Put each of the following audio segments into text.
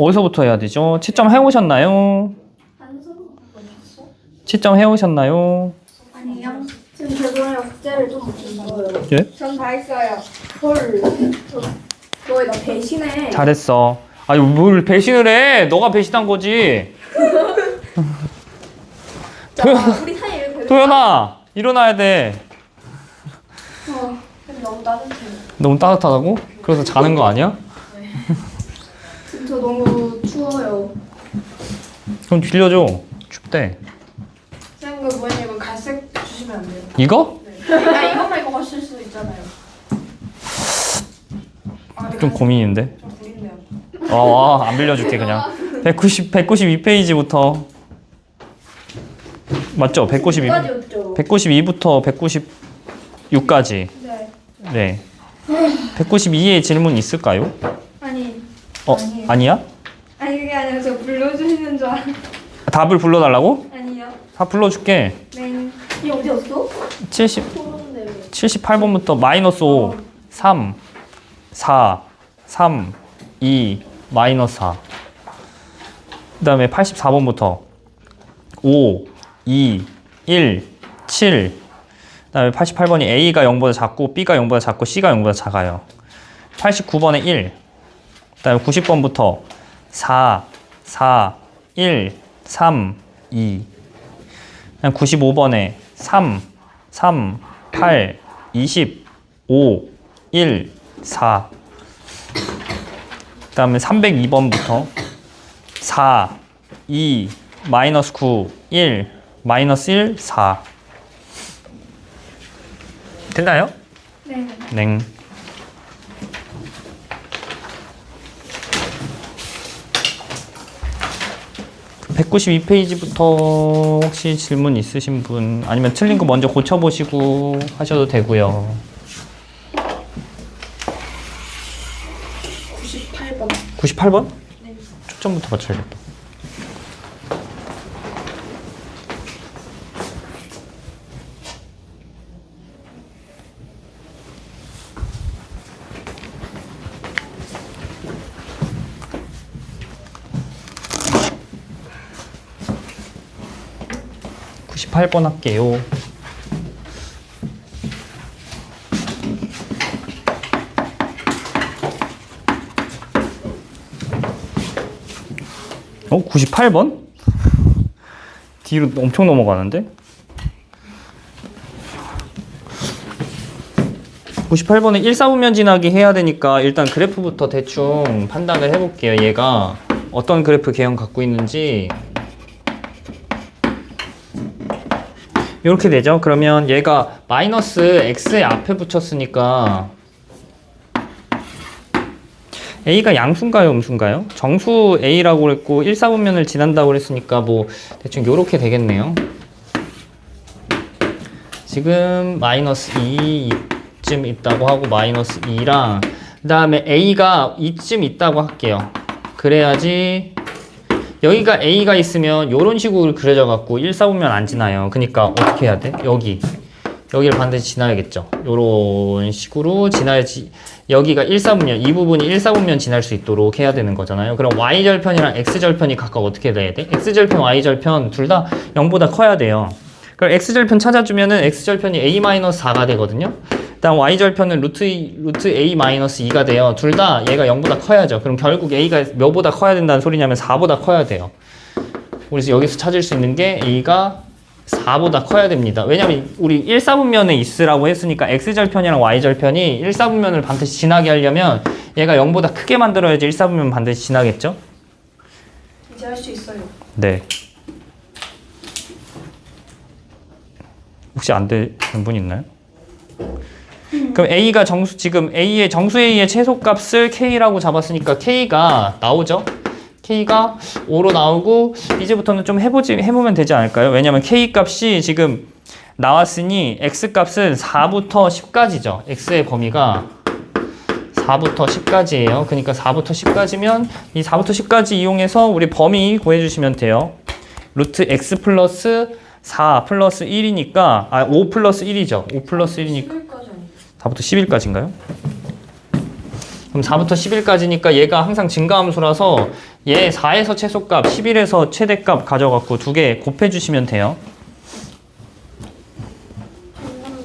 어디서부터 해야 되죠? 채점 해오셨나요? 채점 해오셨나요? 아니요. 지금 저번에 숙제를 좀 못했어요. 예? 전 다 했어요. 헐. 너왜 나 배신해? 잘했어. 아니 뭘 배신을 해? 너가 배신한 거지. 우리 사이 이렇게 되는 도연아 일어나야 돼. 근데 너무 따뜻해. 너무 따뜻하다고? 그래서 자는 거 아니야? 지금 저 너무 추워요. 그럼 빌려줘. 춥대. 쌤, 그 뭐냐면 갈색 주시면 안 돼요? 이거? 아, 이것만 입고 가실 수도 있잖아요. 아, 근데 좀 갈색 고민인데. 좀 구린데요. 안 빌려줄게 그냥. 192페이지부터 맞죠? 192. 까지였죠. 192부터 196까지. 네. 네. 192에 질문 있을까요? 아니. 아니에요. 아니야? 아니 그게 아니라 저 불러주시는 줄 알았. 답을 불러달라고? 아니요. 다 불러줄게. 네. 이 어디였어? 78번부터 마이너스 5, 3, 4, 3, 2, 마이너스 4. 그 다음에 84번부터 5, 2, 1, 7. 그 다음에 88번이 A가 0보다 작고 B가 0보다 작고 C가 0보다 작아요. 89번에 1. 그 다음에 90번부터 4, 4, 1, 3, 2. 그냥 95번에 3, 3, 8, 20, 5, 1, 4. 그 다음에 302번부터 4, 2, 마이너스 9, 1, 마이너스 1, 4. 됐나요? 네. 네. (192페이지부터) 혹시 질문 있으신 분 아니면 틀린 거 먼저 고쳐보시고 하셔도 되고요. 98번. 98번? 네. 초점부터 맞춰야겠다. (98번) 할게요. (98번) 뒤로 엄청 넘어가는데? 98번에 1사분면 진하기 해야 되니까 일단 그래프부터 대충 판단을 해볼게요. 얘가 어떤 그래프 개형 갖고 있는지. 이렇게 되죠. 그러면 얘가 마이너스 x의 앞에 붙였으니까 a가 양수인가요, 음수인가요? 정수 a라고 그랬고 1사분면을 지난다고 그랬으니까 뭐 대충 요렇게 되겠네요. 지금 마이너스 2쯤 있다고 하고 마이너스 2랑 그 다음에 a가 2쯤 있다고 할게요. 그래야지 여기가 a가 있으면 요런 식으로 그려져 갖고 1사분면 안 지나요. 그러니까 어떻게 해야 돼? 여기를 반드시 지나야겠죠. 요런 식으로 지나야지 여기가 1사분면, 이 부분이 1사분면 지날 수 있도록 해야 되는 거잖아요. 그럼 y절편이랑 x절편이 각각 어떻게 돼야 돼? x절편, y절편 둘 다 0보다 커야 돼요. 그럼 x절편 찾아주면은 x절편이 a-4가 되거든요. 일단 y절편은 루트 a-2가 돼요. 둘 다 얘가 0보다 커야죠. 그럼 결국 a가 몇보다 커야 된다는 소리냐면 4보다 커야 돼요. 그래서 여기서 찾을 수 있는 게 a가 4보다 커야 됩니다. 왜냐면 우리 1사분면에 있으라고 했으니까 x절편이랑 y절편이 1사분면을 반드시 지나게 하려면 얘가 0보다 크게 만들어야지 1사분면 반드시 지나겠죠? 이제 할 수 있어요. 네. 혹시 안 되는 분 있나요? 그럼 A가 지금 정수 A의 최소값을 K라고 잡았으니까 K가 나오죠? K가 5로 나오고, 이제부터는 좀 해보면 되지 않을까요? 왜냐면 K 값이 지금 나왔으니 X 값은 4부터 10까지죠. X의 범위가 4부터 10까지예요. 그러니까 4부터 10까지면 이 4부터 10까지 이용해서 우리 범위 구해주시면 돼요. 루트 X 플러스 4 플러스 1이니까 5 플러스 1이죠. 5 플러스 1이니까 11까지 아니에요? 4부터 11까지인가요? 그럼 4부터 11까지니까 얘가 항상 증가함수라서 얘 4에서 최소값, 11에서 최대값 가져갖고 두 개 곱해주시면 돼요.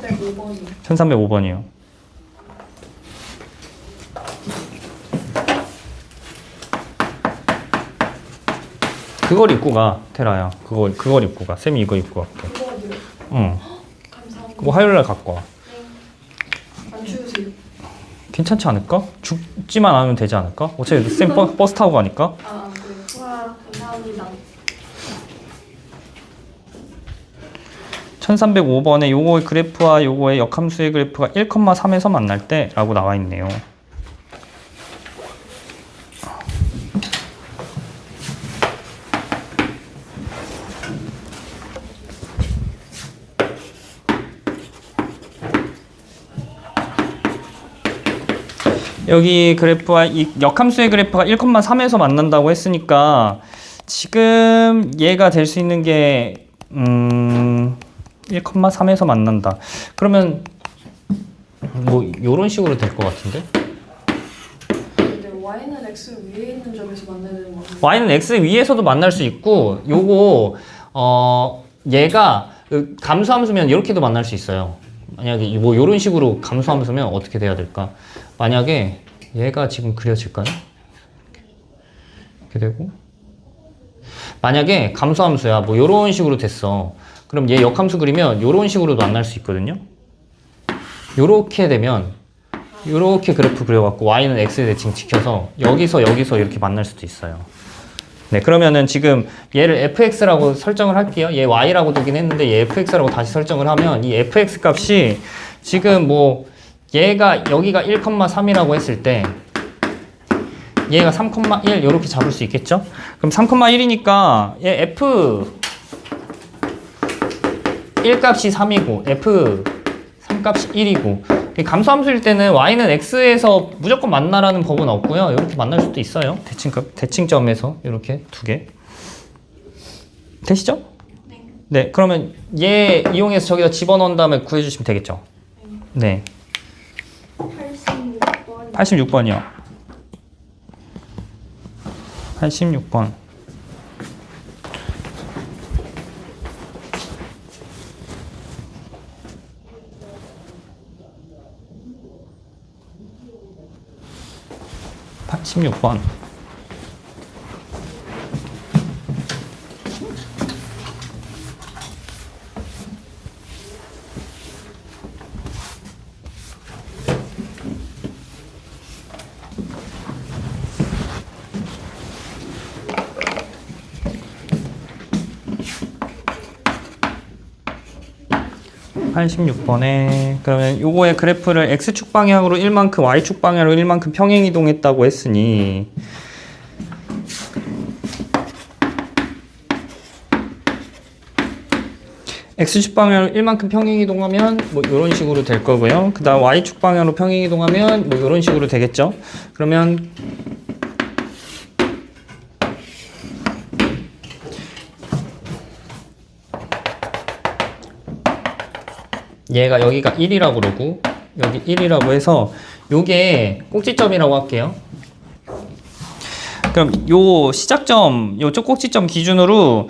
1305번이. 1305번이요. 그걸 입고 가, 테라야. 그걸 입고 가. 쌤이 이거 입고 갈게. 그거 어디요? 응. 감사합니다. 그거 화요일날 갖고 와. 안 추우세요? 괜찮지 않을까? 죽지만 않으면 되지 않을까? 어차피 쌤 버스 타고 가니까. 아, 그래요? 와, 감사합니다. 1305번에 요거의 그래프와 요거의 역함수의 그래프가 1,3에서 만날 때 라고 나와 있네요. 여기 그래프와 이 역함수의 그래프가 1,3에서 만난다고 했으니까 지금 얘가 될 수 있는 게 1,3에서 만난다. 그러면 뭐 요런 식으로 될 것 같은데? 근데 y는 x 위에 있는 점에서 만나야 되는 거 같아요. y는 x 위에서도 만날 수 있고 요거 얘가 감수함수면 이렇게도 만날 수 있어요. 만약에 뭐 요런 식으로 감수함수면 어떻게 돼야 될까? 만약에 얘가 지금 그려질까요? 이렇게 되고 만약에 감수함수야 뭐 요런 식으로 됐어. 그럼 얘 역함수 그리면 요런 식으로도 만날 수 있거든요. 요렇게 되면 요렇게 그래프 그려갖고 y는 x의 대칭 지켜서 여기서 이렇게 만날 수도 있어요. 네, 그러면은 지금 얘를 fx라고 설정을 할게요. 얘 y라고 두긴 했는데 얘 fx라고 다시 설정을 하면 이 fx 값이 지금 뭐 얘가 여기가 1,3이라고 했을 때 얘가 3,1 이렇게 잡을 수 있겠죠? 그럼 3,1이니까 얘 f 1값이 3이고 f 3값이 1이고 감수함수일 때는 y는 x에서 무조건 만나라는 법은 없고요. 이렇게 만날 수도 있어요. 대칭점에서 이렇게 두 개. 되시죠? 네. 그러면 얘 이용해서 저기다 집어넣은 다음에 구해주시면 되겠죠? 네. 86번. 86번이요. 86번. (86번) (86번에) 그러면 요거의 그래프를 x축 방향으로 1만큼 y축 방향으로 1만큼 평행 이동했다고 했으니 x축 방향으로 1만큼 평행 이동하면 뭐 이런 식으로 될 거고요. 그 다음 y축 방향으로 평행 이동하면 뭐 이런 식으로 되겠죠. 그러면 얘가 여기가 1이라고 그러고 여기 1이라고 해서 요게 꼭지점이라고 할게요. 그럼 요 시작점, 요쪽 꼭지점 기준으로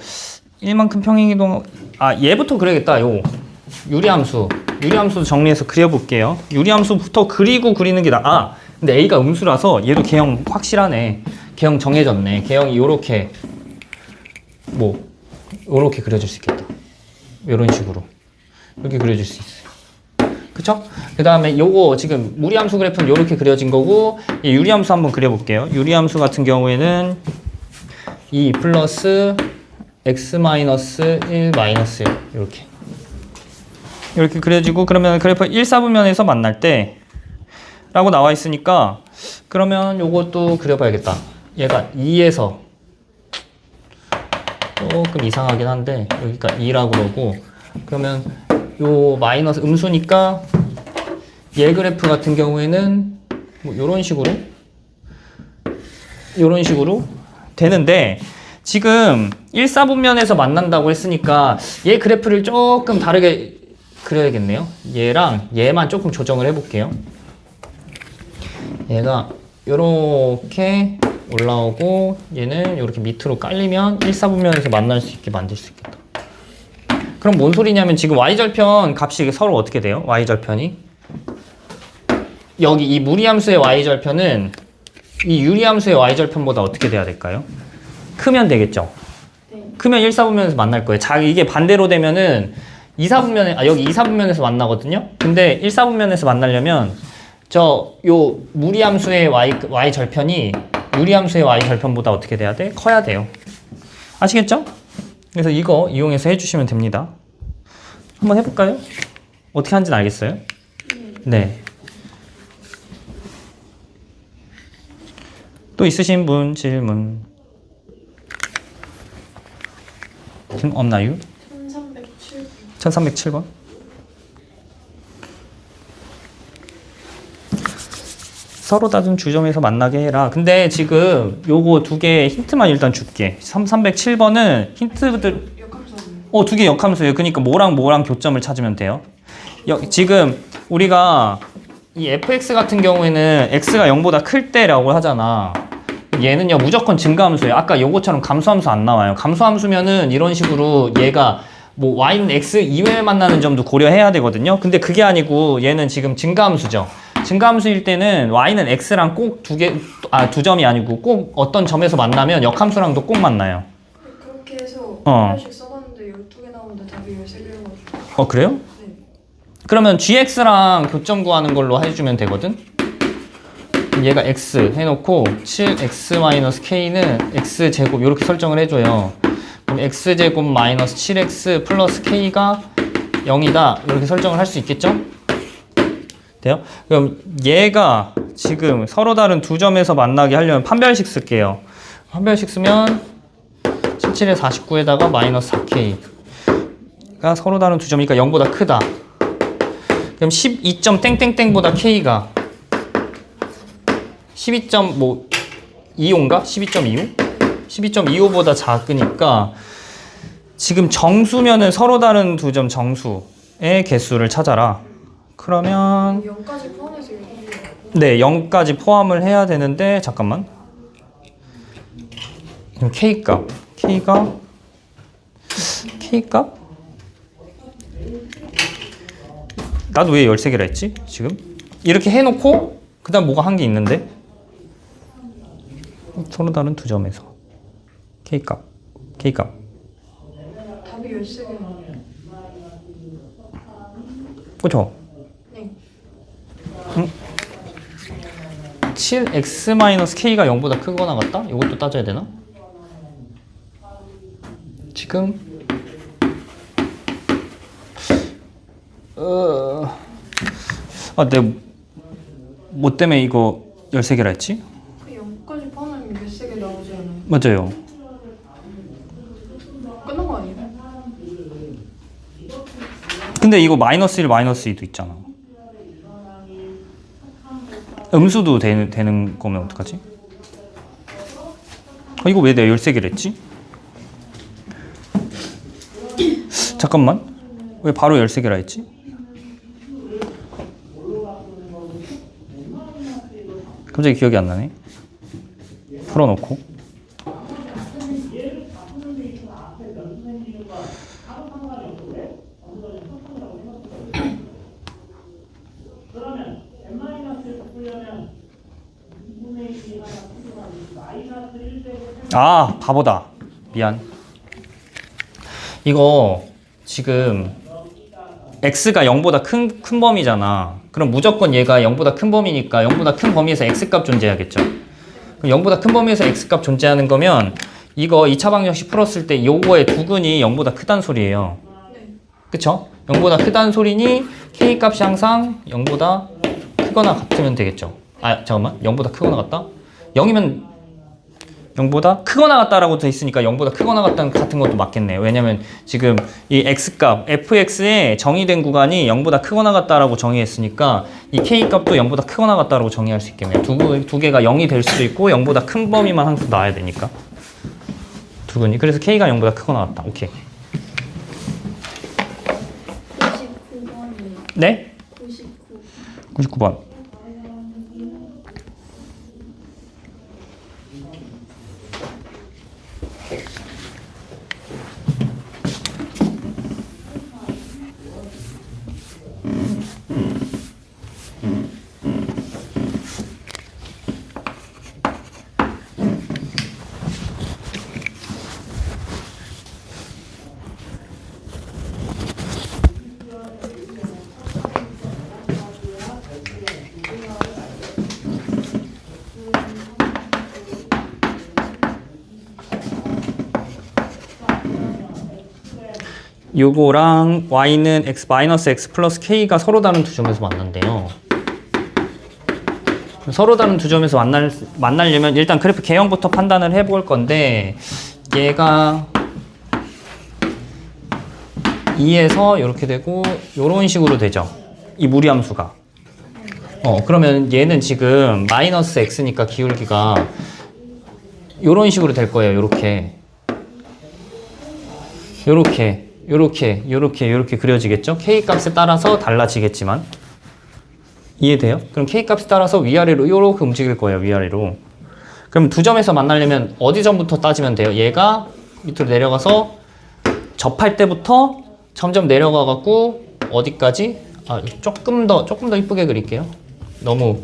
1만큼 평행이동, 얘부터 그려야겠다. 요 유리함수 정리해서 그려볼게요. 유리함수부터 그리고 그리는 게 근데 A가 음수라서 얘도 개형 확실하네. 개형 정해졌네. 개형이 요렇게 요렇게 그려줄 수 있겠다. 요런 식으로 이렇게 그려줄 수 있어요. 그쵸? 그 다음에 요거 지금 무리함수 그래프는 요렇게 그려진 거고 이 유리함수 한번 그려볼게요. 유리함수 같은 경우에는 2 플러스 x 마이너스 1 마이너스 1 이렇게 그려지고 그러면 그래프 1사분면에서 만날 때 라고 나와 있으니까 그러면 요것도 그려봐야겠다. 얘가 2에서 조금 이상하긴 한데 여기가 2라고 그러고 그러면 요 마이너스 음수니까 얘 그래프 같은 경우에는 뭐 요런 식으로 되는데 지금 1사분면에서 만난다고 했으니까 얘 그래프를 조금 다르게 그려야겠네요. 얘랑 얘만 조금 조정을 해볼게요. 얘가 요렇게 올라오고 얘는 요렇게 밑으로 깔리면 1사분면에서 만날 수 있게 만들 수 있겠다. 그럼 뭔 소리냐면 지금 y절편 값이 서로 어떻게 돼요? y절편이 여기 이 무리함수의 y절편은 이 유리함수의 y절편보다 어떻게 돼야 될까요? 크면 되겠죠? 네. 크면 1사분면에서 만날 거예요. 자, 이게 반대로 되면은 2사분면에 여기 2사분면에서 만나거든요. 근데 1사분면에서 만나려면 요 무리함수의 y절편이 유리함수의 y절편보다 어떻게 돼야 돼? 커야 돼요. 아시겠죠? 그래서 이거 이용해서 해주시면 됩니다. 한번 해볼까요? 어떻게 하는지는 알겠어요? 네. 또 있으신 분 질문 없나요? 1307번. 서로 다른 주점에서 만나게 해라. 근데 지금 요거 두 개 힌트만 일단 줄게. 307번은 힌트들 역함수는 두 개 역함수예요. 그러니까 뭐랑 뭐랑 교점을 찾으면 돼요. 지금 우리가 이 fx 같은 경우에는 x가 0보다 클 때라고 하잖아. 얘는요 무조건 증가함수예요. 아까 요거처럼 감소함수 안 나와요. 감소함수면은 이런 식으로 얘가 뭐 y는 x 이외에 만나는 점도 고려해야 되거든요. 근데 그게 아니고 얘는 지금 증가함수죠. 증가함수일 때는 y는 x랑 꼭 두 점이 아니고 꼭 어떤 점에서 만나면 역함수랑도 꼭 만나요. 그렇게 해서 어. 하나씩 써봤는데 12개 나오는데 답이 13개여가지고. 그래요? 네. 그러면 gx랑 교점 구하는 걸로 해주면 되거든? 얘가 x 해놓고 7x-k는 x제곱 이렇게 설정을 해줘요. 그럼 x제곱 마이너스 7x 플러스 k가 0이다 이렇게 설정을 할 수 있겠죠? 돼요? 그럼 얘가 지금 서로 다른 두 점에서 만나게 하려면 판별식 쓸게요. 판별식 쓰면 17에 49에다가 마이너스 4k가 서로 다른 두 점이니까 0보다 크다. 그럼 12점 땡땡땡보다 k가 12.25인가? 12.25? 12.25보다 작으니까 지금 정수면은 서로 다른 두 점 정수의 개수를 찾아라. 그러면 0까지 포함해서 12개. 네, 0까지 포함을 해야 되는데 잠깐만. 그럼 k값. k값? 나도 왜 13개라 했지? 지금? 이렇게 해놓고 그 다음 뭐가 한 게 있는데 서로 다른 두 점에서 k값 답이 13개. 그쵸? 네. 7x-k가 0보다 크거나 같다? 이것도 따져야 되나? 지금 내 뭐 때문에 이거 13개라 했지? 그 0까지 포함하면 13개 나오지 않아요? 맞아요. 끝난 거 아니에요? 근데 이거 마이너스 1, 마이너스 2도 있잖아. 음수도 되는 거면 어떡하지? 이거 왜 내가 13개를 했지? 잠깐만. 왜 바로 13개라 했지? 갑자기 기억이 안 나네. 풀어놓고. 아, 바보다. 미안. 이거 지금 x가 0보다 큰 범위잖아. 그럼 무조건 얘가 0보다 큰 범위니까 0보다 큰 범위에서 x값 존재하겠죠. 그럼 0보다 큰 범위에서 x값 존재하는 거면 이거 2차 방정식 풀었을 때 요거의 두근이 0보다 크단 소리예요. 네. 그쵸? 0보다 크단 소리니 k값이 항상 0보다 크거나 같으면 되겠죠. 아, 잠깐만. 0보다 크거나 같다? 0이면 0보다 크거나 같다라고 돼 있으니까 0보다 크거나 같은 것도 맞겠네요. 왜냐면 지금 이 x값, fx의 정의된 구간이 0보다 크거나 같다라고 정의했으니까 이 k값도 0보다 크거나 같다라고 정의할 수 있겠네요. 두 개가 0이 될 수도 있고 0보다 큰 범위만 항상 나와야 되니까. 두근이. 그래서 k가 0보다 크거나 같다. 오케이. 99번이요. 네? 99. 99번. 요거랑 y는 x 마이너스 x 플러스 k가 서로 다른 두 점에서 만난대요. 서로 다른 두 점에서 만나려면 일단 그래프 개형부터 판단을 해볼 건데, 얘가 2에서 이렇게 되고 이런 식으로 되죠. 이 무리함수가. 그러면 얘는 지금 마이너스 x니까 기울기가 이런 식으로 될 거예요. 요렇게 그려지겠죠? k 값에 따라서 달라지겠지만. 이해돼요? 그럼 k 값에 따라서 위아래로 이렇게 움직일 거예요. 위아래로. 그럼 두 점에서 만나려면 어디 점부터 따지면 돼요? 얘가 밑으로 내려가서 접할 때부터 점점 내려가 갖고 어디까지? 조금 더 이쁘게 그릴게요. 너무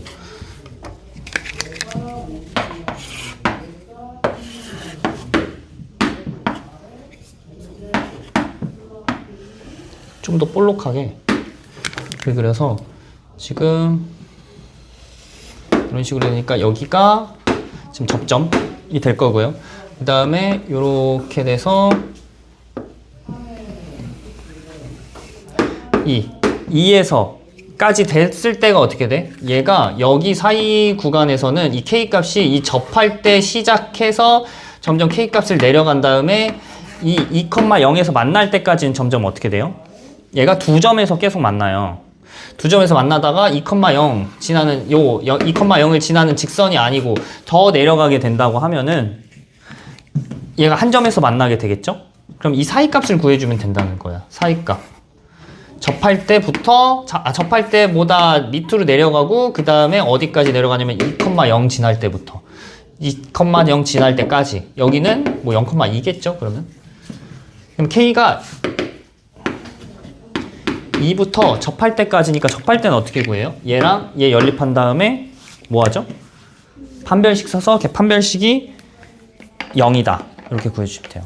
좀 더 볼록하게 그래서 지금 이런 식으로 되니까 여기가 지금 접점이 될 거고요. 그 다음에 이렇게 돼서 2에서까지 됐을 때가 어떻게 돼? 얘가 여기 사이 구간에서는 이 k 값이 이 접할 때 시작해서 점점 k 값을 내려간 다음에 이 2,0에서 만날 때까지는 점점 어떻게 돼요? 얘가 두 점에서 계속 만나요. 두 점에서 만나다가 2,0 지나는 2,0을 지나는 직선이 아니고 더 내려가게 된다고 하면은 얘가 한 점에서 만나게 되겠죠? 그럼 이 사이값을 구해주면 된다는 거야. 사이값. 접할 때보다 밑으로 내려가고 그 다음에 어디까지 내려가냐면 2,0 지날 때부터 2,0 지날 때까지. 여기는 뭐 0,2겠죠? 그러면 K가 2부터 접할 때까지니까 접할 때는 어떻게 구해요? 얘랑 얘 연립한 다음에 뭐 하죠? 판별식 써서 걔 판별식이 0이다. 이렇게 구해주시면 돼요.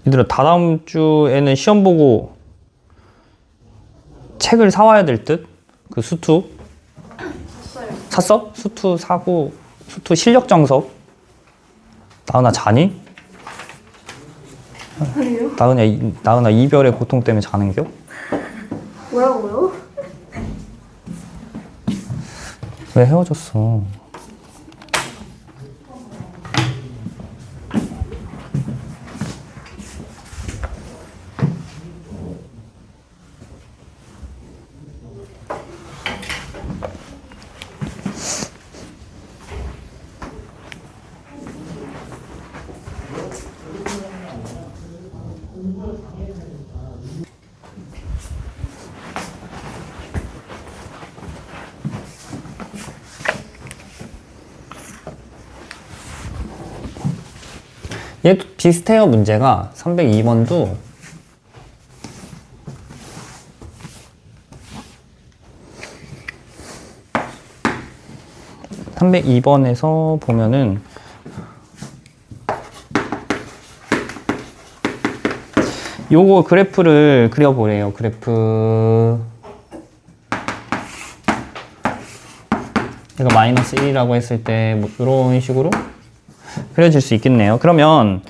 얘들아, 다다음 주에는 시험 보고 책을 사와야 될 듯? 그 수투? 샀어요. 샀어? 수투 사고, 수투 실력 정석. 나은아 자니? 아니요. 나은아 이별의 고통 때문에 자는겨? 뭐라고요? 왜 헤어졌어? 얘도 비슷해요. 문제가 302번도 302번에서 보면은 요거 그래프를 그려보래요. 그래프 얘가 마이너스 1이라고 했을 때 뭐 이런 식으로 그려질 수 있겠네요. 그러면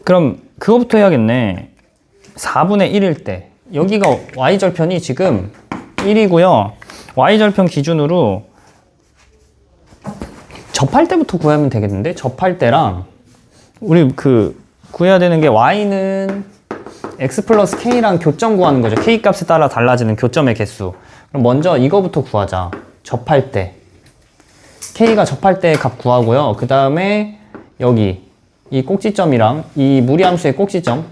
그럼 그거부터 해야겠네. 4분의 1일 때 여기가 y절편이 지금 1이고요. y절편 기준으로 접할 때부터 구하면 되겠는데? 접할 때랑 우리 구해야 되는 게 y는 x 플러스 k랑 교점 구하는 거죠. k 값에 따라 달라지는 교점의 개수. 그럼 먼저 이거부터 구하자. 접할 때 k가 접할 때 값 구하고요. 그 다음에 여기 이 꼭지점이랑 이 무리함수의 꼭지점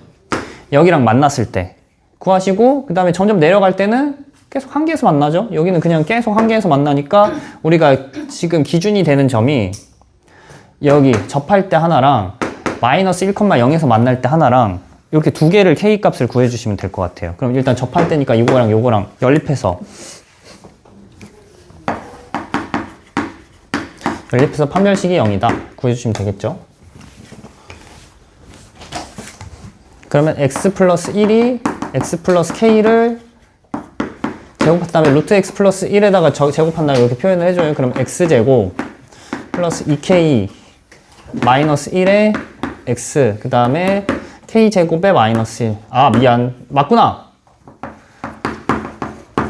여기랑 만났을 때 구하시고, 그 다음에 점점 내려갈 때는 계속 한 개에서 만나죠. 여기는 그냥 계속 한 개에서 만나니까 우리가 지금 기준이 되는 점이 여기 접할 때 하나랑 마이너스 1,0에서 만날 때 하나랑 이렇게 두 개를 k 값을 구해주시면 될 것 같아요. 그럼 일단 접할 때니까 이거랑 요거랑 연립해서 판별식이 0이다 구해주시면 되겠죠. 그러면 x 플러스 1이 x 플러스 k를 제곱한 다음에 루트 x 플러스 1에다가 제곱한 다음에 이렇게 표현을 해줘요. 그럼 x제곱 플러스 2k 마이너스 1에 x 그 다음에 k제곱에 마이너스 1. 아 미안 맞구나.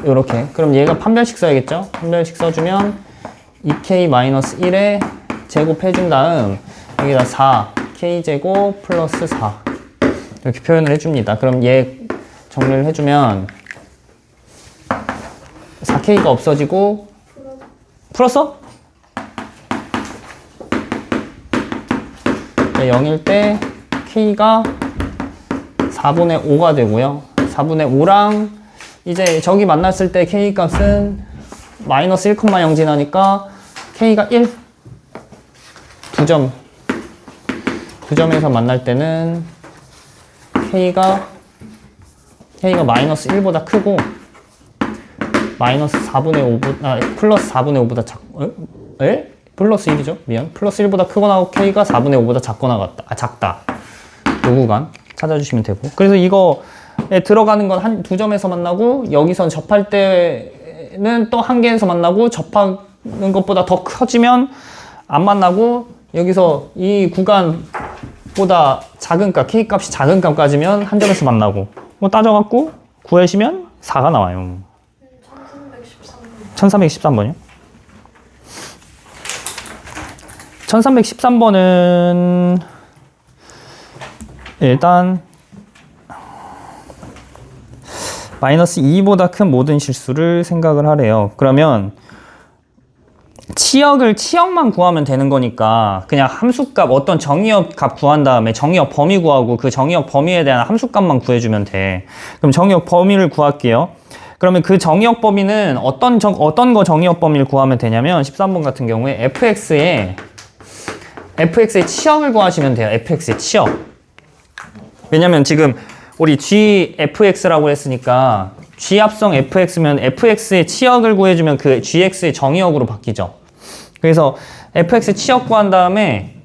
요렇게. 그럼 얘가 판별식 써야겠죠? 판별식 써주면 2k 마이너스 1에 제곱해준 다음 여기다 4 k제곱 플러스 4 이렇게 표현을 해줍니다. 그럼 얘 정리를 해주면 4k가 없어지고 풀었어? 0일 때 k가 4분의 5가 되고요. 4분의 5랑 이제 저기 만났을 때 k 값은 마이너스 1,0 지나니까 k가 1 두 점에서 만날 때는 k가 마이너스 1보다 크고 마이너스 4분의 5보다 플러스 4분의 5보다 에? 플러스 1이죠? 미안. 플러스 1보다 크거나 하고 k가 4분의 5보다 작거나 작다. 요 구간 찾아주시면 되고. 그래서 이거에 들어가는 건 두 점에서 만나고 여기선 접할 때는 또 한 개에서 만나고 접하는 것보다 더 커지면 안 만나고 여기서 이 구간보다 작은 값, k 값이 작은 값까지면 한 점에서 만나고 뭐 따져갖고 구하시면 4가 나와요. 1313번이요? 1313번은 일단 마이너스 2보다 큰 모든 실수를 생각을 하래요. 그러면 치역만 구하면 되는 거니까 그냥 함수값 어떤 정의역 값 구한 다음에 정의역 범위 구하고 그 정의역 범위에 대한 함수값만 구해주면 돼. 그럼 정의역 범위를 구할게요. 그러면 그 정의역 범위는 어떤 거 정의역 범위를 구하면 되냐면 13번 같은 경우에 fx의 치역을 구하시면 돼요. fx의 치역. 왜냐면 지금 우리 gfx라고 했으니까 g합성 fx면 fx의 치역을 구해주면 그 gx의 정의역으로 바뀌죠. 그래서 fx의 치역 구한 다음에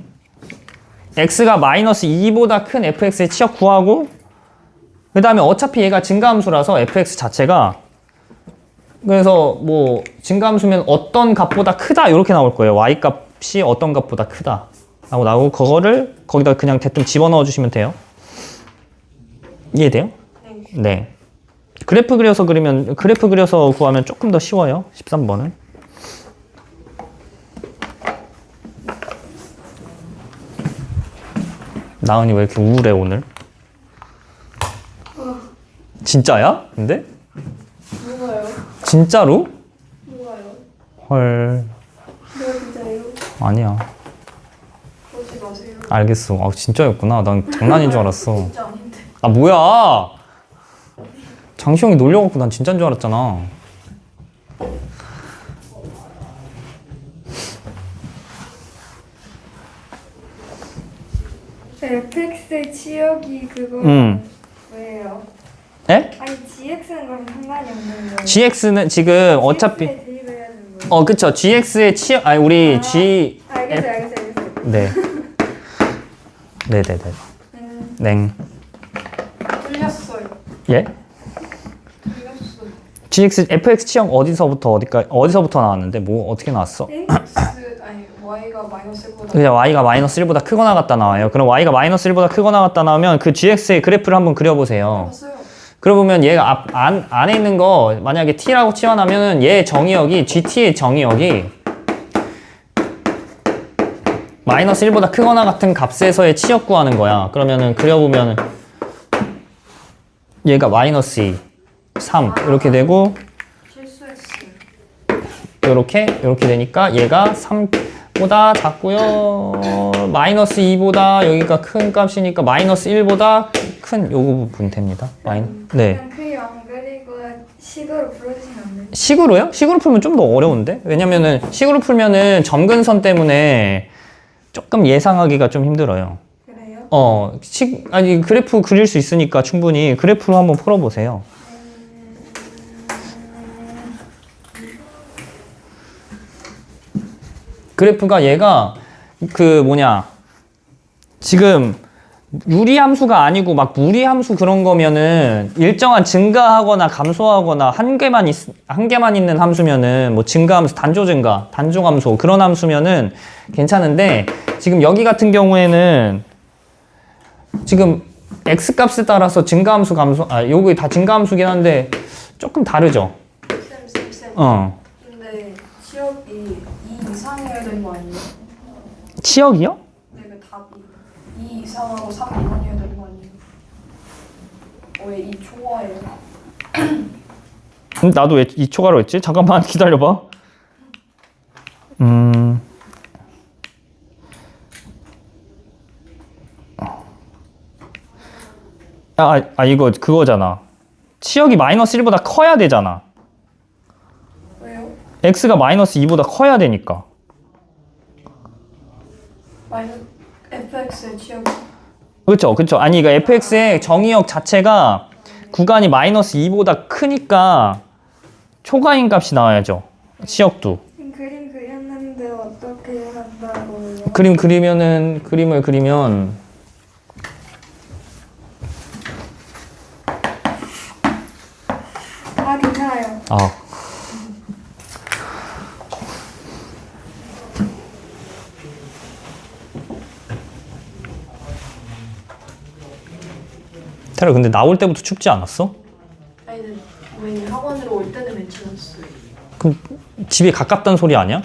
x가 마이너스 2보다 큰 fx의 치역 구하고 그 다음에 어차피 얘가 증가함수라서 fx 자체가 그래서 뭐 증가함수면 어떤 값보다 크다 이렇게 나올 거예요. y 값이 어떤 값보다 크다 라고 나오고 그거를 거기다 그냥 대충 집어넣어 주시면 돼요. 이해돼요? 네. 그래프 그려서 구하면 조금 더 쉬워요. 13번은. 나은이 왜 이렇게 우울해 오늘? 진짜야? 근데? 뭐가요? 진짜로? 뭐가요? 헐. 내가 진짜예요? 아니야. 그러지 마세요. 알겠어. 아 진짜였구나. 난 장난인 줄 알았어. 진짜 아닌데. 아 뭐야? 장시 형이 놀려갖고 난 진짜인 줄 알았잖아. fx의 치역이 그거 뭐예요? 에? 아니 gx는 그럼 상관이 없는 거예요? gx는 지금 어차피 gx에 대입을 해야 되는 거예요? 그쵸. gx의 치역 아니 우리 g 알겠어요. 네. 네네네. 냉. 틀렸어요. 예? 틀렸어요. gx fx 치역 어디서부터 나왔는데 뭐 어떻게 나왔어? x 아니 y가 마이너스 1보다 그냥 y가 마이너스 1보다 크거나 같다 나와요. 그럼 y가 마이너스 1보다 크거나 같다 나오면 그 gx의 그래프를 한번 그려보세요. 봤어요. 그러보면 얘가 안에 있는 거 만약에 t라고 치환하면은 얘 정의역이 gt의 정의역이 마이너스 1보다 크거나 같은 값에서의 치역 구하는 거야. 그러면은 그려보면은 얘가 마이너스 2, 3 이렇게 되고 실수했어요. 이렇게 되니까 얘가 3보다 작고요. 마이너스 2보다 여기가 큰 값이니까 마이너스 1보다 큰 요 부분 됩니다. 네. 그냥 그림 그리고 식으로 풀어주시면 안 돼요? 식으로요? 식으로 풀면 좀 더 어려운데? 왜냐면은 식으로 풀면은 점근선 때문에 조금 예상하기가 좀 힘들어요. 그래요? 아니 그래프 그릴 수 있으니까 충분히 그래프로 한번 풀어보세요. 그래프가 얘가 그 뭐냐 지금 유리함수가 아니고 막 무리함수 그런 거면은 일정한 증가하거나 감소하거나 한 개만 있는 함수면은 뭐 증가함수, 단조 감소 그런 함수면은 괜찮은데 지금 여기 같은 경우에는 지금 x 값에 따라서 증가함수 감소 요거 다 증가함수긴 한데 조금 다르죠. 쌤. 근데 치역이 2 이상이어야 되는 거 아니에요? 치역이요? 네, 그 답이 2 이상하고 3 미만이어야 되는 거 아니에요? 왜 2 초과예요? 나도 왜 2초가로 했지? 잠깐만 기다려봐. 이거 그거잖아. 치역이 마이너스 1보다 커야 되잖아. 왜요? x가 마이너스 2보다 커야 되니까. fx의 치역 그렇죠. 아니 이거 fx의 정의역 자체가 구간이 마이너스 2보다 크니까 초과인 값이 나와야죠. 치역도. 그림 그렸는데 어떻게 한다고요? 그림을 그리면 괜찮아요. 테라 근데 나올 때부터 춥지 않았어? 아니 왜 학원으로 올 때는 괜찮았어요. 그럼 집에 가깝다는 소리 아니야?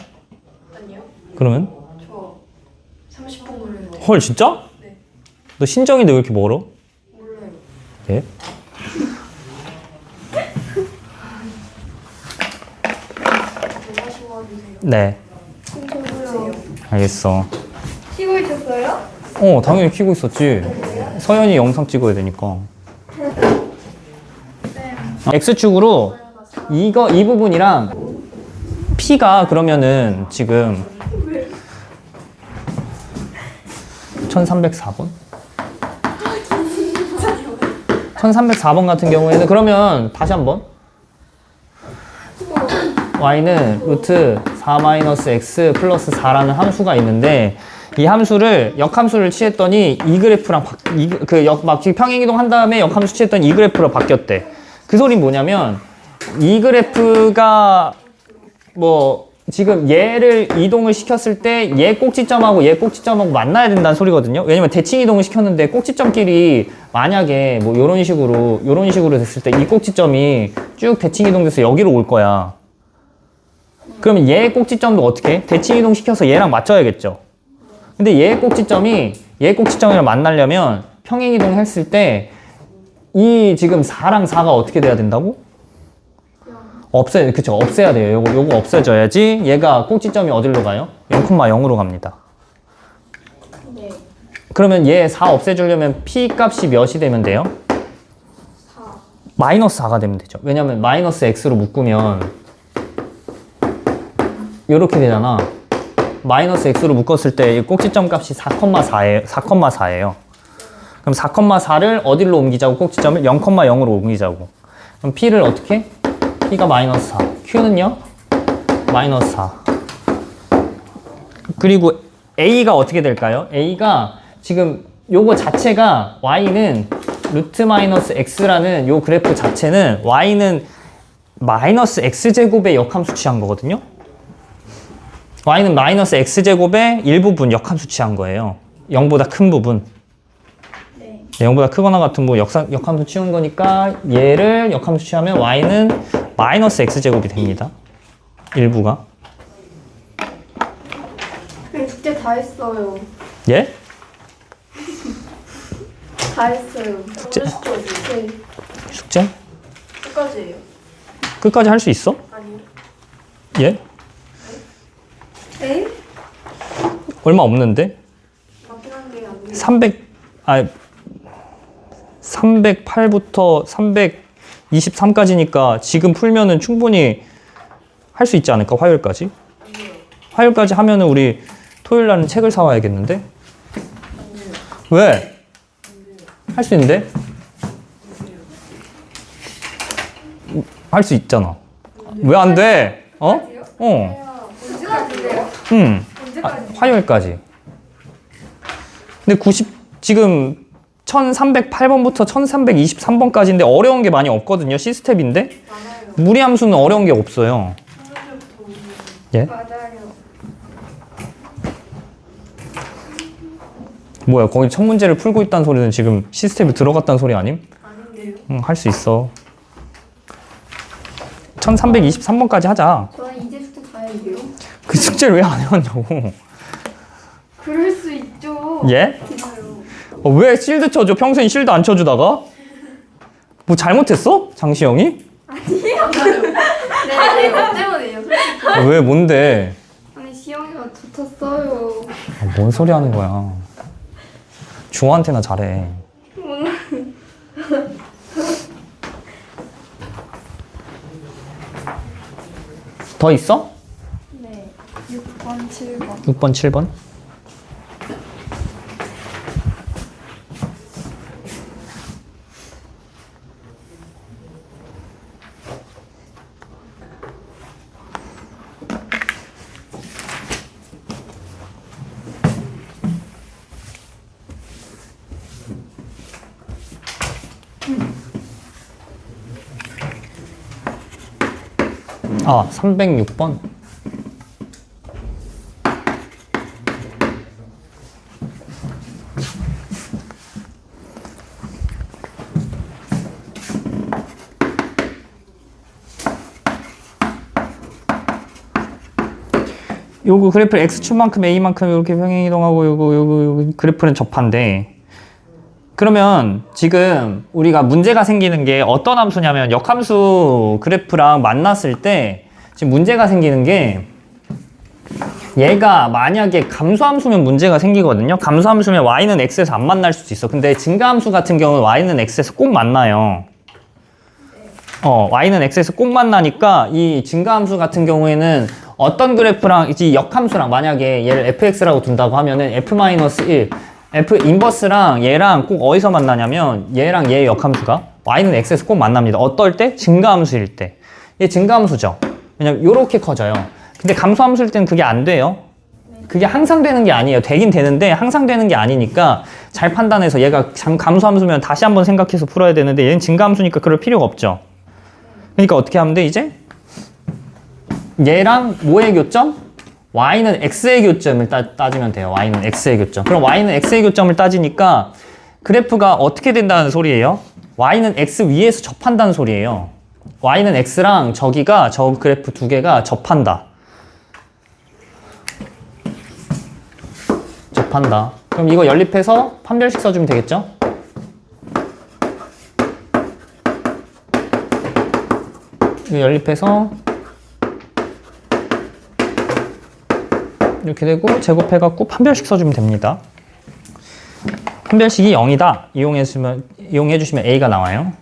아니요? 그러면? 저 30분 걸려요. 헐 진짜? 네. 너 신정인데 왜 이렇게 멀어? 몰라요. 예? 다시 와주세요. 네. 저도요. 알겠어. 쉬고 있었어요? 당연히 키고 있었지. 서연이 영상 찍어야 되니까. X축으로 이 부분이랑 P가 그러면은 지금 1304번? 1304번 같은 경우에는 그러면 다시 한번 y는 루트 4-x 플러스 4라는 함수가 있는데 이 함수를 역함수를 취했더니 이 그래프랑 막 평행이동 한 다음에 역함수 취했더니 이 그래프로 바뀌었대. 그 소린 뭐냐면 이 그래프가 뭐 지금 얘를 이동을 시켰을 때 얘 꼭지점하고 얘 꼭지점하고 만나야 된다는 소리거든요. 왜냐면 대칭 이동을 시켰는데 꼭지점끼리 만약에 뭐 요런 식으로 됐을 때 이 꼭지점이 쭉 대칭 이동돼서 여기로 올 거야. 그러면 얘 꼭지점도 어떻게 해? 대칭 이동 시켜서 얘랑 맞춰야겠죠. 근데 얘 꼭지점이랑 만나려면 평행 이동했을 때 이 지금 4랑 4가 어떻게 돼야 된다고? 없애야 돼요. 요거 없애줘야지 얘가 꼭지점이 어디로 가요? 0,0으로 갑니다. 네. 그러면 얘 4 없애주려면 p 값이 몇이 되면 돼요? 4. 마이너스 4가 되면 되죠. 왜냐면 마이너스 x로 묶으면 요렇게 되잖아. 마이너스 x로 묶었을 때 이 꼭지점 값이 4,4예요. 그럼 4,4를 어디로 옮기자고 꼭지점을 0,0으로 옮기자고. 그럼 p를 어떻게? p가 마이너스 4. q는요? 마이너스 4. 그리고 a가 어떻게 될까요? a가 지금 요거 자체가 y는 루트 마이너스 x라는 요 그래프 자체는 y는 마이너스 x제곱의 역함수 취한 거거든요. y는 마이너스 x제곱의 일부분 역함수 취한 거예요. 0보다 큰 부분. 네. 0보다 크거나 같은 뭐 역함수 취한 거니까 얘를 역함수 취하면 y는 마이너스 x제곱이 됩니다. 일부가. 그럼 숙제 다 했어요. 예? 다 했어요. 숙제? 네. 숙제? 끝까지예요? 끝까지 할 수 있어? 아니요. 예? 네? 얼마 없는데? 맞긴 한데 안 돼요. 308부터 323까지니까 지금 풀면은 충분히 할 수 있지 않을까? 화요일까지? 화요일까지 하면은 우리 토요일 날은 책을 사와야겠는데? 왜? 할 수 있는데? 할 수 있잖아. 왜 안 돼? 어? 어. 언제까지 돼요? 응. 언제까지? 화요일까지. 근데 지금 1308번부터 1323번까지인데 어려운 게 많이 없거든요. 시스템인데? 많아요. 무리함수는 어려운 게 없어요. 예? 맞아요. 뭐야, 거기 첫 문제를 풀고 있다는 소리는 지금 시스템에 들어갔다는 소리 아님? 아닌데요? 응, 할 수 있어. 1323번까지 하자. 저는 이제 숙제 다 해야 돼요. 그 숙제를 왜 안 해왔냐고. 그럴 수 있죠. 예? 기다려. 왜 실드 쳐줘? 평소엔 실드 안 쳐주다가? 뭐 잘못했어? 장시영이? 네, 이거 때문에요. 솔직히. 왜, 뭔데? 아니 시영이가 다쳤어요. 뭔 소리 하는 거야. 중호한테나 잘해. 더 있어? 네. 6번, 7번. 6번, 7번? 아, 306번. 요거 그래프를 x축만큼 a만큼 이렇게 평행이동하고 요거 그래프는 접한데, 그러면 지금 우리가 문제가 생기는 게 어떤 함수냐면 역함수 그래프랑 만났을 때 지금 문제가 생기는 게, 얘가 만약에 감소함수면 문제가 생기거든요. 감소함수면 y는 x에서 안 만날 수도 있어. 근데 증가함수 같은 경우는 y는 x에서 꼭 만나요. y는 x에서 꼭 만나니까 이 증가함수 같은 경우에는 어떤 그래프랑 이 역함수랑 만약에 얘를 fx라고 둔다고 하면은 f-1 f 인버스랑 얘랑 꼭 어디서 만나냐면 얘랑 얘의 역함수가 y는 x에서 꼭 만납니다. 어떨 때? 증가함수일 때. 얘 증가함수죠. 왜냐면 요렇게 커져요. 근데 감소함수일 때는 그게 안 돼요. 그게 항상 되는 게 아니에요. 되긴 되는데 항상 되는 게 아니니까 잘 판단해서 얘가 감소함수면 다시 한번 생각해서 풀어야 되는데 얘는 증가함수니까 그럴 필요가 없죠. 그러니까 어떻게 하면 돼 이제? 얘랑 뭐의 교점? y는 x의 교점을 따지면 돼요. y는 x의 교점. 그럼 y는 x의 교점을 따지니까 그래프가 어떻게 된다는 소리예요? y는 x 위에서 접한다는 소리예요. y는 x랑 저기가 저 그래프 두 개가 접한다. 접한다. 그럼 이거 연립해서 판별식 써주면 되겠죠? 이거 연립해서 이렇게 되고 제곱해갖고 판별식 써주면 됩니다. 판별식이 0이다. 이용해주시면 A가 나와요.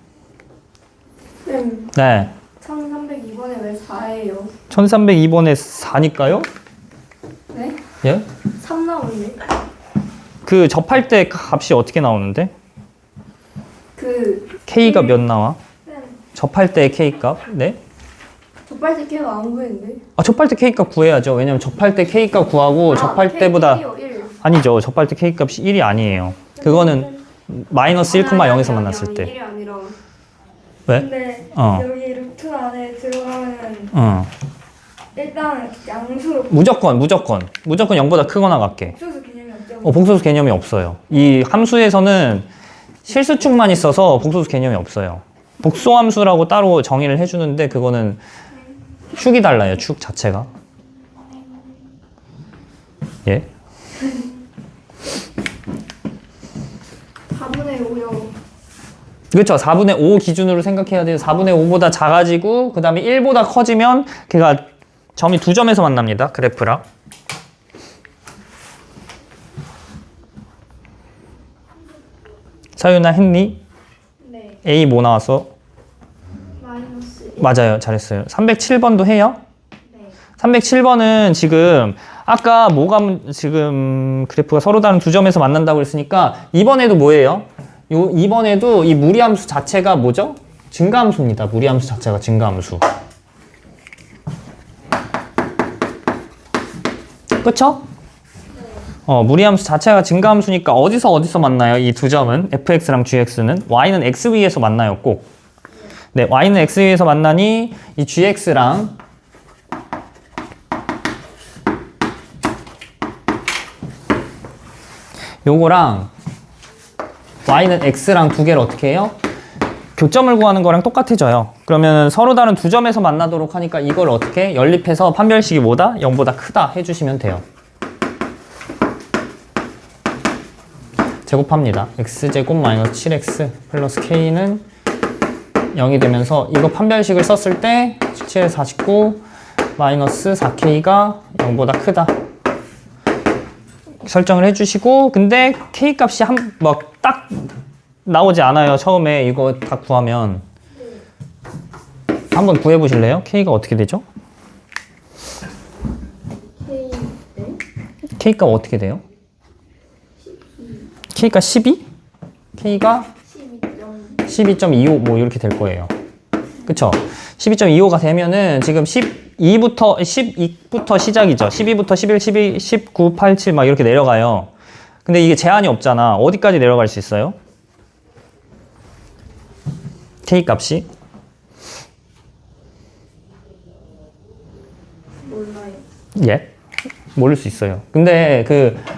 네. 1302번에 왜 4예요? 1302번에 4니까요? 네? 예? 3 나오는데? 그 접할 때 값이 어떻게 나오는데? K가 몇 나와? 네. 접할 때 K 값? 네? 접할 때 걔가 안 구했는데? 아, 접할 때 K 값 구해야죠. 왜냐면 접할 때 K 값 구하고 접할 K, 때보다 K요, 1. 아니죠. 접할 때 K 값이 1이 아니에요. 그거는 마이너스 1,0에서 만났을 때. 1이 아니라. 왜? 근데 어. 여기 루트 안에 들어가면 어. 일단 양수로 무조건 0보다 크거나 같게. 복수수 개념이 없죠. 복소수 개념이 없어요. 이 함수에서는 실수축만 있어서 복소수 개념이 없어요. 복소함수라고 따로 정의를 해주는데 그거는 축이 달라요. 축 자체가. 예? 4분의 5요. 그렇죠. 4분의 5 기준으로 생각해야 돼요. 4분의 5보다 작아지고 그 다음에 1보다 커지면 걔가 점이 두 점에서 만납니다. 그래프랑. 서윤아 했니? 네. A 뭐 나왔어? 마이너스 1. 맞아요. 잘했어요. 307번도 해요? 네. 307번은 지금 아까 뭐가 지금 그래프가 서로 다른 두 점에서 만난다고 했으니까 이번에도 뭐예요? 이번에도 이 무리함수 자체가 뭐죠? 증가함수입니다. 무리함수 자체가 증가함수. 그쵸? 무리함수 자체가 증가함수니까 어디서 만나요? 이 두 점은 fx랑 gx는 y는 x 위에서 만나요, 꼭. 네, y는 x 위에서 만나니 이 gx랑 요거랑 y는 x랑 두 개를 어떻게 해요? 교점을 구하는 거랑 똑같아져요. 그러면 서로 다른 두 점에서 만나도록 하니까 이걸 어떻게 연립해서 판별식이 뭐다? 0보다 크다 해주시면 돼요. 제곱합니다. x제곱 마이너스 7x 플러스 k는 0이 되면서 이거 판별식을 썼을 때 17에 49 마이너스 4k가 0보다 크다 설정을 해주시고, 근데 k 값이 딱 나오지 않아요. 처음에 이거 다 구하면. 한번 구해 보실래요? k가 어떻게 되죠? K 네? k가 어떻게 돼요? k가 12? k가 12.25 뭐 이렇게 될 거예요. 그쵸? 12.25가 되면은 지금 12부터 시작이죠. 12부터 11, 12, 19, 87 막 이렇게 내려가요. 근데 이게 제한이 없잖아. 어디까지 내려갈 수 있어요? k 값이? 몰라요. 예? 모를 수 있어요. 근데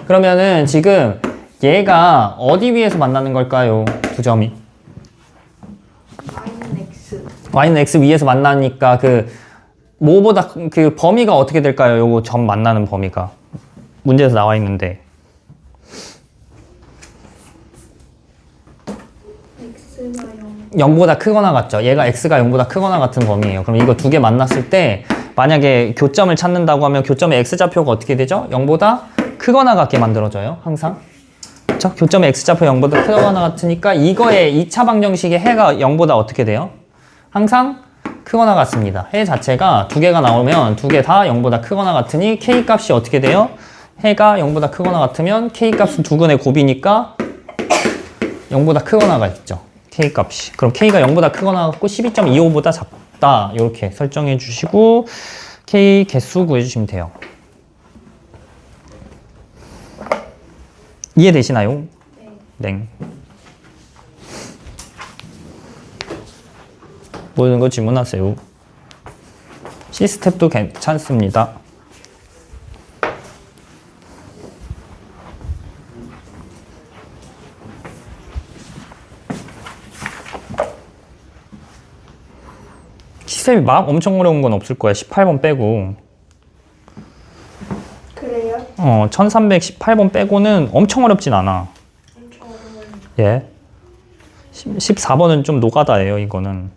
그러면은 지금 얘가 어디 위에서 만나는 걸까요? 두 점이. Y는 X. y는 x 위에서 만나니까 뭐보다 범위가 어떻게 될까요? 요거 점 만나는 범위가. 문제에서 나와 있는데. X가 0. 0보다 크거나 같죠? 얘가 x가 0보다 크거나 같은 범위예요. 그럼 이거 두 개 만났을 때 만약에 교점을 찾는다고 하면 교점의 x좌표가 어떻게 되죠? 0보다 크거나 같게 만들어져요. 항상. 그쵸? 교점의 x좌표 0보다 크거나 같으니까 이거의 2차 방정식의 해가 0보다 어떻게 돼요? 항상 크거나 같습니다. 해 자체가 두 개가 나오면 두 개 다 0보다 크거나 같으니 k 값이 어떻게 돼요? 해가 0보다 크거나 같으면 k 값은 두근의 곱이니까 0보다 크거나 같죠. k 값이. 그럼 k가 0보다 크거나 같고 12.25보다 작다. 이렇게 설정해 주시고 k 개수 구해 주시면 돼요. 이해되시나요? 네. 모든 거 질문하세요. C스텝도 괜찮습니다. C스텝이 막 엄청 어려운 건 없을 거야. 18번 빼고. 그래요? 1318번 빼고는 엄청 어렵진 않아. 엄청 어려워요. 예. 14번은 좀 노가다예요, 이거는.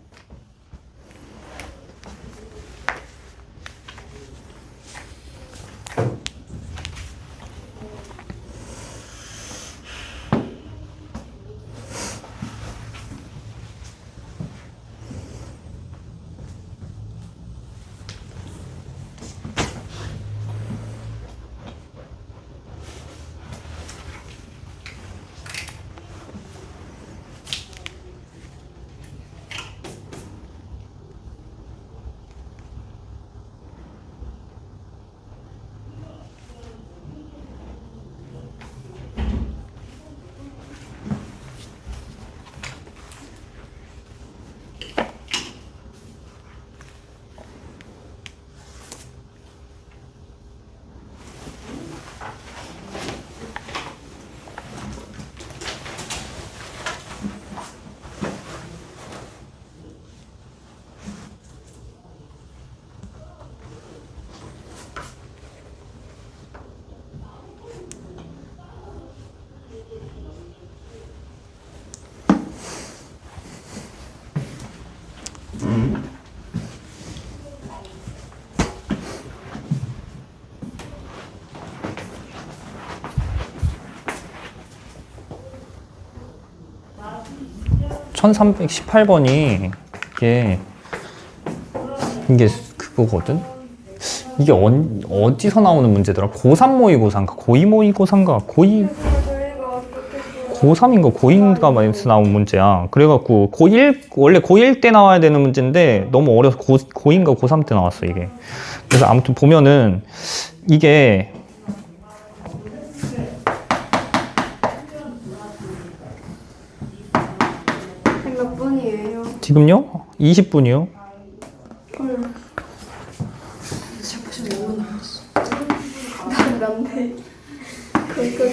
(1318번이) 이게 그거거든? 이게 어디서 나오는 문제더라? 고3 모의고사인가? 고2 모의고사인가? 고3인가 고2인가 에서 나온 문제야. 그래갖고 고1 원래 고1 때 나와야 되는 문제인데 너무 어려서 고2인가 고3 때 나왔어 이게. 그래서 아무튼 보면은 이게 몇 분이에요? 지금요? 20분이요. 헐. 제가 벌써 5분 남았어. 난데. 그거.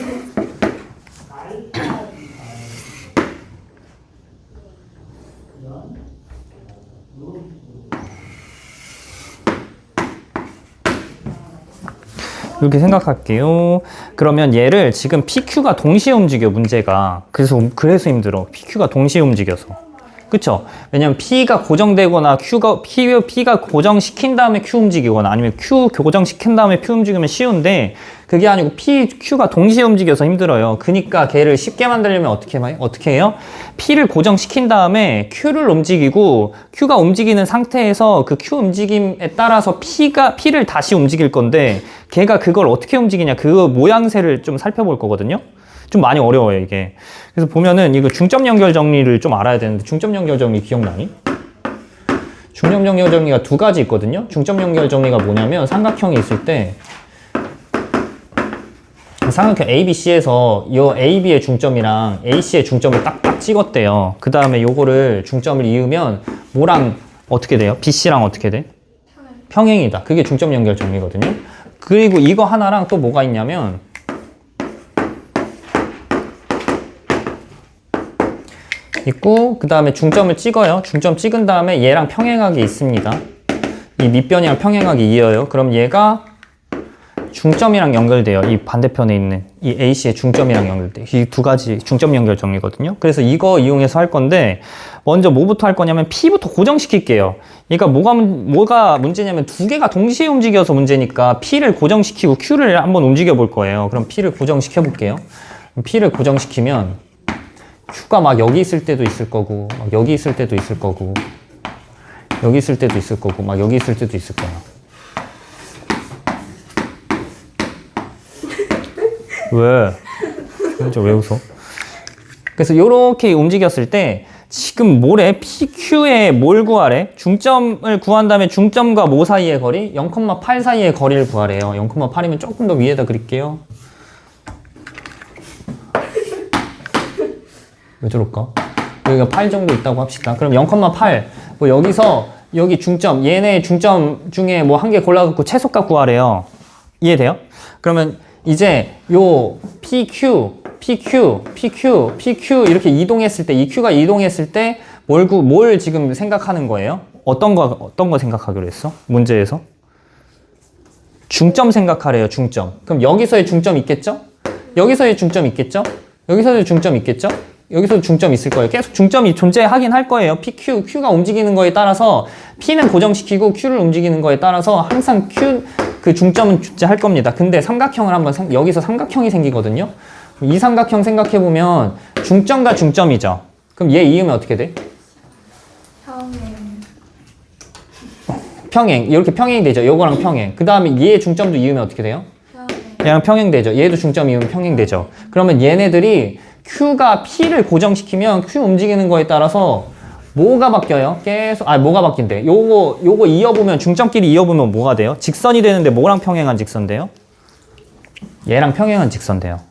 이렇게 생각할게요. 그러면 얘를 지금 PQ가 동시에 움직여 문제가. 그래서 힘들어. PQ가 동시에 움직여서. 그쵸? 왜냐면 P가 고정되거나 P가 고정시킨 다음에 Q 움직이거나 아니면 Q 고정시킨 다음에 P 움직이면 쉬운데 그게 아니고 Q가 동시에 움직여서 힘들어요. 그러니까 걔를 쉽게 만들려면 어떻게 해요? P를 고정시킨 다음에 Q를 움직이고 Q가 움직이는 상태에서 그 Q 움직임에 따라서 P를 다시 움직일 건데 걔가 그걸 어떻게 움직이냐 그 모양새를 좀 살펴볼 거거든요. 좀 많이 어려워요 이게. 그래서 보면은 이거 중점 연결 정리를 좀 알아야 되는데 중점 연결 정리 기억나니? 중점 연결 정리가 두 가지 있거든요. 중점 연결 정리가 뭐냐면 삼각형이 있을 때 삼각형 ABC에서 이 AB의 중점이랑 AC의 중점을 딱딱 찍었대요. 그 다음에 요거를 중점을 이으면 뭐랑 어떻게 돼요? BC랑 어떻게 돼? 평행이다. 그게 중점 연결 정리거든요. 그리고 이거 하나랑 또 뭐가 있냐면 있고 그 다음에 중점을 찍어요. 중점 찍은 다음에 얘랑 평행하게 있습니다. 이 밑변이랑 평행하게 이어요. 그럼 얘가 중점이랑 연결돼요. 이 반대편에 있는 이 AC의 중점이랑 연결돼요. 이 두 가지 중점 연결 정리거든요. 그래서 이거 이용해서 할 건데 먼저 뭐부터 할 거냐면 P부터 고정시킬게요. 그러니까 뭐가 문제냐면 두 개가 동시에 움직여서 문제니까 P를 고정시키고 Q를 한번 움직여 볼 거예요. 그럼 P를 고정시켜 볼게요. P를 고정시키면 Q가 막 여기 있을 때도 있을 거고 막 여기 있을 때도 있을 거고 여기 있을 때도 있을 거고 막 여기 있을 때도 있을 거야. 왜? 진짜 왜 웃어? 그래서 이렇게 움직였을 때 지금 뭐래? PQ에 뭘 구하래? 중점을 구한 다음에 중점과 뭐 사이의 거리? 0,8 사이의 거리를 구하래요. 0,8이면 조금 더 위에다 그릴게요. 왜 저럴까? 여기가 8 정도 있다고 합시다. 그럼 0,8. 뭐 여기서 여기 중점, 얘네 중점 중에 뭐 한 개 골라갖고 최소값 구하래요. 이해돼요? 그러면 이제 요 PQ 이렇게 이동했을 때, 이 Q가 이동했을 때 뭘 지금 생각하는 거예요? 어떤 거 생각하기로 했어? 문제에서? 중점 생각하래요, 중점. 그럼 여기서의 중점 있겠죠? 여기서의 중점 있겠죠? 여기서의 중점 있겠죠? 여기서 중점 있을 거예요. 계속 중점이 존재하긴 할 거예요. Q가 움직이는 거에 따라서 P는 고정시키고 Q를 움직이는 거에 따라서 항상 그 중점은 존재할 겁니다. 근데 삼각형을 한번 여기서 삼각형이 생기거든요. 이 삼각형 생각해보면 중점과 중점이죠. 그럼 얘 이으면 어떻게 돼? 평행. 이렇게 평행이 되죠. 요거랑 평행. 그 다음에 얘 중점도 이으면 어떻게 돼요? 얘랑 평행되죠. 얘도 중점 이으면 평행되죠. 그러면 얘네들이 Q가 P를 고정시키면 Q 움직이는 거에 따라서 뭐가 바뀌어요? 계속 뭐가 바뀐대? 요거 이어보면 중점끼리 이어보면 뭐가 돼요? 직선이 되는데 뭐랑 평행한 직선 돼요? 얘랑 평행한 직선 돼요.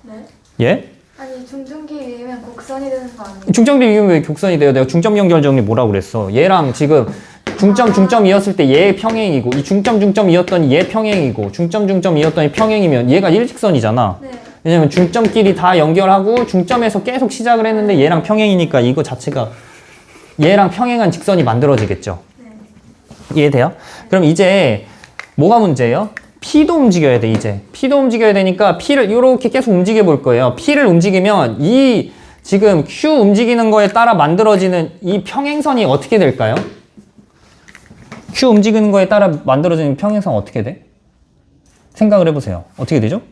네? 예? 아니 중점끼리면 곡선이 되는 거 아니에요? 중점끼리 이으면 왜 곡선이 돼요? 내가 중점 연결 정리 뭐라고 그랬어? 얘랑 지금 중점 이었을 때 얘 평행이고 이 중점 이었더니 얘 평행이고 중점 이었더니 평행이면 얘가 일직선이잖아. 네. 왜냐면 중점끼리 다 연결하고 중점에서 계속 시작을 했는데 얘랑 평행이니까 이거 자체가 얘랑 평행한 직선이 만들어지겠죠. 네. 이해돼요? 그럼 이제 뭐가 문제예요? P도 움직여야 돼. 이제 P도 움직여야 되니까 P를 이렇게 계속 움직여 볼 거예요. P를 움직이면 이 지금 Q 움직이는 거에 따라 만들어지는 이 평행선이 어떻게 될까요? Q 움직이는 거에 따라 만들어지는 평행선 어떻게 돼? 생각을 해보세요. 어떻게 되죠?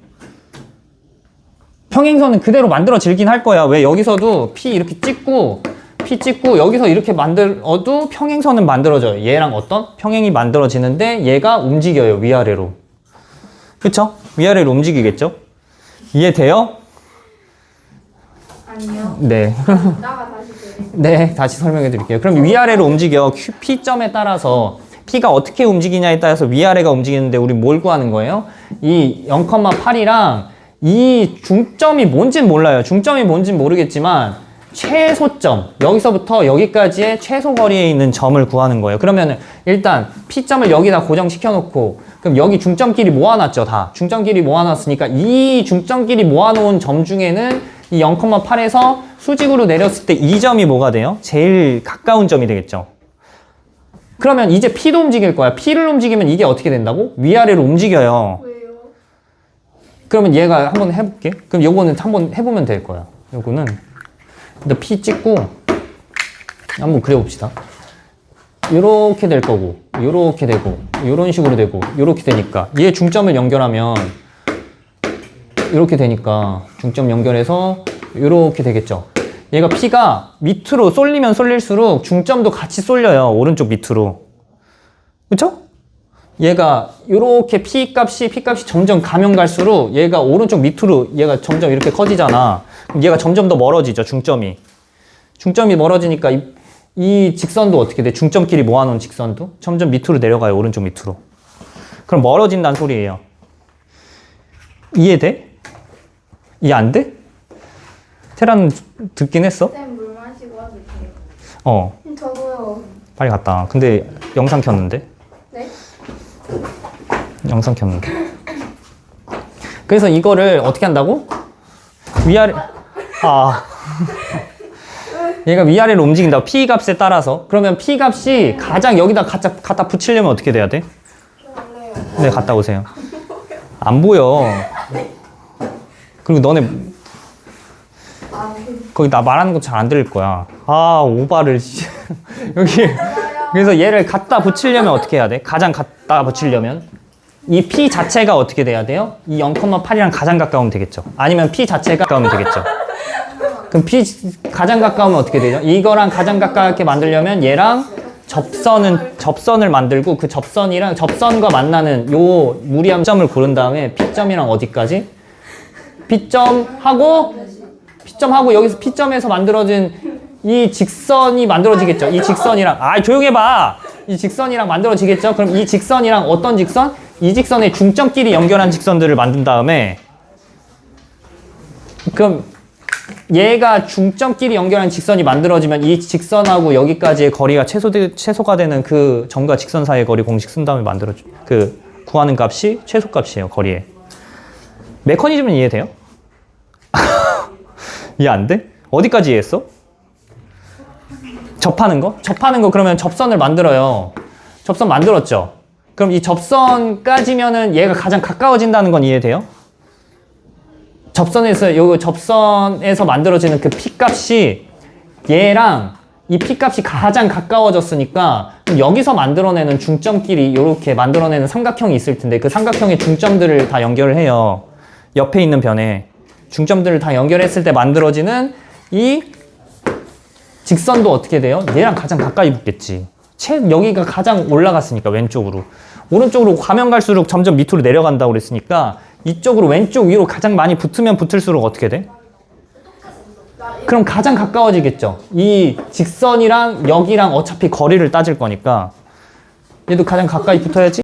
평행선은 그대로 만들어지긴 할 거야. 왜? 여기서도 P 이렇게 찍고 여기서 이렇게 만들어도 평행선은 만들어져요. 얘랑 어떤? 평행이 만들어지는데 얘가 움직여요. 위아래로. 그쵸? 위아래로 움직이겠죠? 이해돼요? 아니요. 네. 나가 다시 드릴게요. 네, 다시 설명해 드릴게요. 그럼 위아래로 움직여. P점에 따라서 P가 어떻게 움직이냐에 따라서 위아래가 움직이는데 우리 뭘 구하는 거예요? 이 0,8이랑 이 중점이 뭔진 몰라요. 중점이 뭔진 모르겠지만 최소점, 여기서부터 여기까지의 최소 거리에 있는 점을 구하는 거예요. 그러면 일단 P점을 여기다 고정시켜 놓고 그럼 여기 중점끼리 모아놨죠, 다. 중점끼리 모아놨으니까 이 중점끼리 모아놓은 점 중에는 이 0,8에서 수직으로 내렸을 때 이 점이 뭐가 돼요? 제일 가까운 점이 되겠죠. 그러면 이제 P도 움직일 거야. P를 움직이면 이게 어떻게 된다고? 위아래로 움직여요. 왜요? 그러면 얘가 한번 해볼게. 그럼 요거는 한번 해보면 될 거야. 요거는 일단 P 찍고 한번 그려봅시다. 요렇게 될 거고, 요렇게 되고, 요런 식으로 되고, 요렇게 되니까 얘 중점을 연결하면 요렇게 되니까 중점 연결해서 요렇게 되겠죠. 얘가 P가 밑으로 쏠리면 쏠릴수록 중점도 같이 쏠려요. 오른쪽 밑으로. 그쵸? 얘가 요렇게 P 값이 점점 가면 갈수록 얘가 오른쪽 밑으로 얘가 점점 이렇게 커지잖아. 그럼 얘가 점점 더 멀어지죠, 중점이. 중점이 멀어지니까 이 직선도 어떻게 돼? 중점끼리 모아놓은 직선도 점점 밑으로 내려가요, 오른쪽 밑으로. 그럼 멀어진다는 소리예요. 이해돼? 이해 안 돼? 테라는 듣긴 했어? 쌤 물 마시고 와도 돼요. 어, 저도요. 빨리 갔다 와. 근데 영상 켰는데? 네? 영상 켰는데. 그래서 이거를 어떻게 한다고? 위아래, 얘가 위아래로 움직인다. P 값에 따라서. 그러면 P 값이 가장 여기다 갖다 붙이려면 어떻게 돼야 돼? 네, 갔다 오세요. 안 보여. 그리고 너네 거기 나 말하는 거 잘 안 들릴 거야. 오바를 여기. 그래서 얘를 갖다 붙이려면 어떻게 해야 돼? 가장 갖다 붙이려면 이 P 자체가 어떻게 돼야 돼요? 이 0,8이랑 가장 가까우면 되겠죠. 아니면 P 자체가 가까우면 되겠죠. 그럼 P 가장 가까우면 어떻게 되죠? 이거랑 가장 가깝게 만들려면 얘랑 접선을 만들고 그 접선과 만나는 요 무리한 점을 고른 다음에 P점이랑 어디까지? P점하고 여기서 P점에서 만들어진 이 직선이 만들어지겠죠. 이 직선이랑 조용해봐. 이 직선이랑 만들어지겠죠. 그럼 이 직선이랑 어떤 직선? 이 직선의 중점끼리 연결한 직선들을 만든 다음에 그럼 얘가 중점끼리 연결한 직선이 만들어지면 이 직선하고 여기까지의 거리가 최소가 되는 그 점과 직선 사이의 거리 공식 쓴 다음에 구하는 값이 최소값이에요, 거리에. 메커니즘은 이해돼요? 이해 안 돼? 어디까지 이해했어? 접하는 거 그러면 접선을 만들어요. 접선 만들었죠? 그럼 이 접선까지면은 얘가 가장 가까워진다는 건 이해돼요? 접선에서 만들어지는 그 P 값이 얘랑 이 P 값이 가장 가까워졌으니까 여기서 만들어내는 중점끼리 이렇게 만들어내는 삼각형이 있을 텐데 그 삼각형의 중점들을 다 연결을 해요. 옆에 있는 변에 중점들을 다 연결했을 때 만들어지는 이 직선도 어떻게 돼요? 얘랑 가장 가까이 붙겠지. 여기가 가장 올라갔으니까 왼쪽으로. 오른쪽으로 가면 갈수록 점점 밑으로 내려간다고 그랬으니까 이쪽으로 왼쪽 위로 가장 많이 붙으면 붙을수록 어떻게 돼? 그럼 가장 가까워지겠죠. 이 직선이랑 여기랑 어차피 거리를 따질 거니까 얘도 가장 가까이 붙어야지.